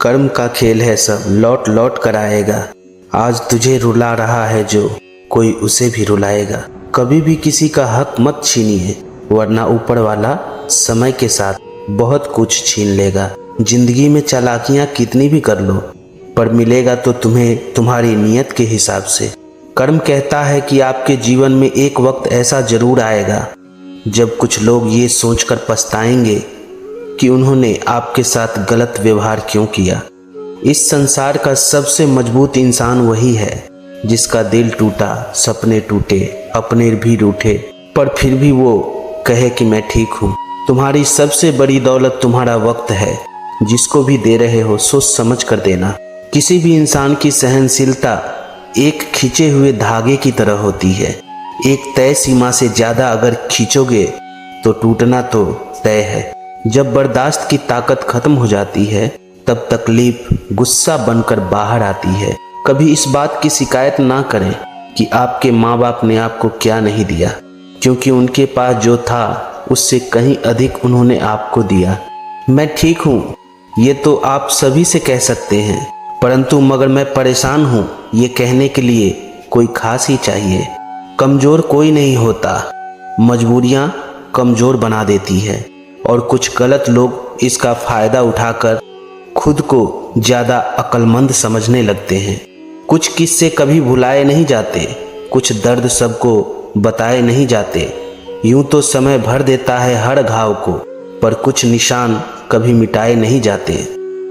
कर्म का खेल है सब, लौट लौट कर आएगा। आज तुझे रुला रहा है जो, कोई उसे भी रुलाएगा। कभी भी किसी का हक मत छीनिए, वरना ऊपर वाला समय के साथ बहुत कुछ छीन लेगा। जिंदगी में चालाकियां कितनी भी कर लो, पर मिलेगा तो तुम्हें तुम्हारी नीयत के हिसाब से। कर्म कहता है कि आपके जीवन में एक वक्त ऐसा जरूर आएगा जब कुछ लोग ये सोचकर पछताएंगे कि उन्होंने आपके साथ गलत व्यवहार क्यों किया। इस संसार का सबसे मजबूत इंसान वही है जिसका दिल टूटा, सपने टूटे, अपने भी रूठे, पर फिर भी वो कहे कि मैं ठीक हूँ। तुम्हारी सबसे बड़ी दौलत तुम्हारा वक्त है। जिसको भी दे रहे हो सोच समझ कर देना। किसी भी इंसान की सहनशीलता एक खींचे हुए धागे की तरह होती है। एक तय सीमा से ज़्यादा अगर खींचोगे तो टूटना तो तय है। जब बर्दाश्त की ताकत खत्म हो जाती है तब तकलीफ गुस्सा बनकर बाहर आती है। कभी इस बात की शिकायत ना करें कि आपके माँ बाप ने आपको क्या नहीं दिया, क्योंकि उनके पास जो था उससे कहीं अधिक उन्होंने आपको दिया। मैं ठीक हूँ ये तो आप सभी से कह सकते हैं, परंतु मगर मैं परेशान हूँ ये कहने के लिए कोई खास ही चाहिए। कमज़ोर कोई नहीं होता, मजबूरियाँ कमज़ोर बना देती है और कुछ गलत लोग इसका फ़ायदा उठाकर खुद को ज़्यादा अक्लमंद समझने लगते हैं। कुछ किस्से कभी भुलाए नहीं जाते, कुछ दर्द सबको बताए नहीं जाते। यूं तो समय भर देता है हर घाव को, पर कुछ निशान कभी मिटाए नहीं जाते।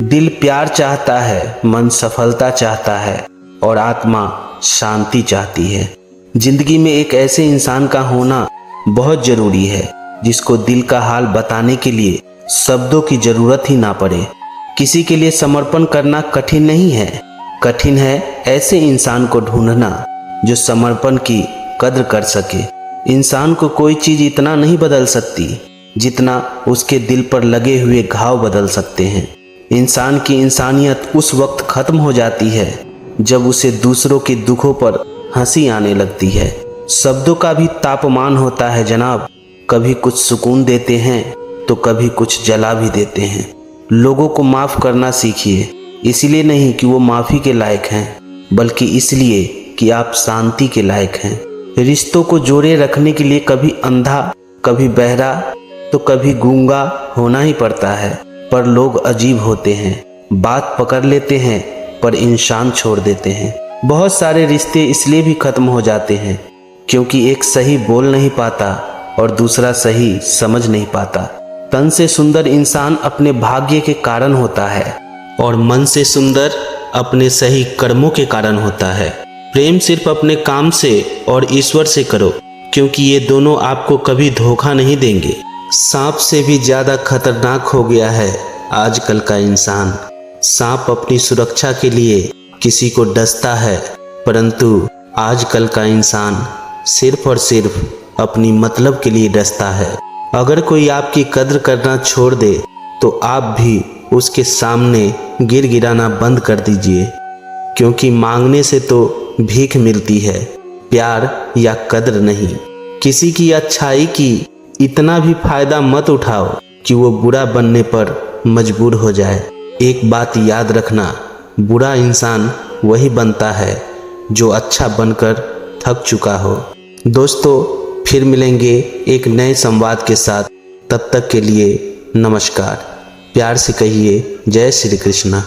दिल प्यार चाहता है, मन सफलता चाहता है और आत्मा शांति चाहती है। जिंदगी में एक ऐसे इंसान का होना बहुत जरूरी है जिसको दिल का हाल बताने के लिए शब्दों की जरूरत ही ना पड़े। किसी के लिए समर्पण करना कठिन नहीं है, कठिन है ऐसे इंसान को ढूंढना जो समर्पण की कद्र कर सके। इंसान को कोई चीज इतना नहीं बदल सकती जितना उसके दिल पर लगे हुए घाव बदल सकते हैं। इंसान की इंसानियत उस वक्त खत्म हो जाती है जब उसे दूसरों के दुखों पर हंसी आने लगती है। शब्दों का भी तापमान होता है जनाब, कभी कुछ सुकून देते हैं तो कभी कुछ जला भी देते हैं। लोगों को माफ़ करना सीखिए, इसलिए नहीं कि वो माफ़ी के लायक हैं, बल्कि इसलिए कि आप शांति के लायक हैं। रिश्तों को जोड़े रखने के लिए कभी अंधा, कभी बहरा तो कभी गूंगा होना ही पड़ता है। पर लोग अजीब होते हैं, बात पकड़ लेते हैं पर इंसान छोड़ देते हैं। बहुत सारे रिश्ते इसलिए भी खत्म हो जाते हैं क्योंकि एक सही बोल नहीं पाता और दूसरा सही समझ नहीं पाता। तन से सुंदर इंसान अपने भाग्य के कारण होता है और मन से सुंदर अपने सही कर्मों के कारण होता है। प्रेम सिर्फ अपने काम से और ईश्वर से करो, क्योंकि ये दोनों आपको कभी धोखा नहीं देंगे। सांप से भी ज़्यादा खतरनाक हो गया है आजकल का इंसान। सांप अपनी सुरक्षा के लिए किसी को डसता है, परंतु आजकल का इंसान सिर्फ और सिर्फ अपनी मतलब के लिए डसता है। अगर कोई आपकी कद्र करना छोड़ दे तो आप भी उसके सामने गिड़गिड़ाना बंद कर दीजिए, क्योंकि मांगने से तो भीख मिलती है, प्यार या कद्र नहीं। किसी की अच्छाई की इतना भी फायदा मत उठाओ कि वो बुरा बनने पर मजबूर हो जाए। एक बात याद रखना, बुरा इंसान वही बनता है जो अच्छा बनकर थक चुका हो। दोस्तों, फिर मिलेंगे एक नए संवाद के साथ। तब तक के लिए नमस्कार। प्यार से कहिए जय श्री कृष्णा।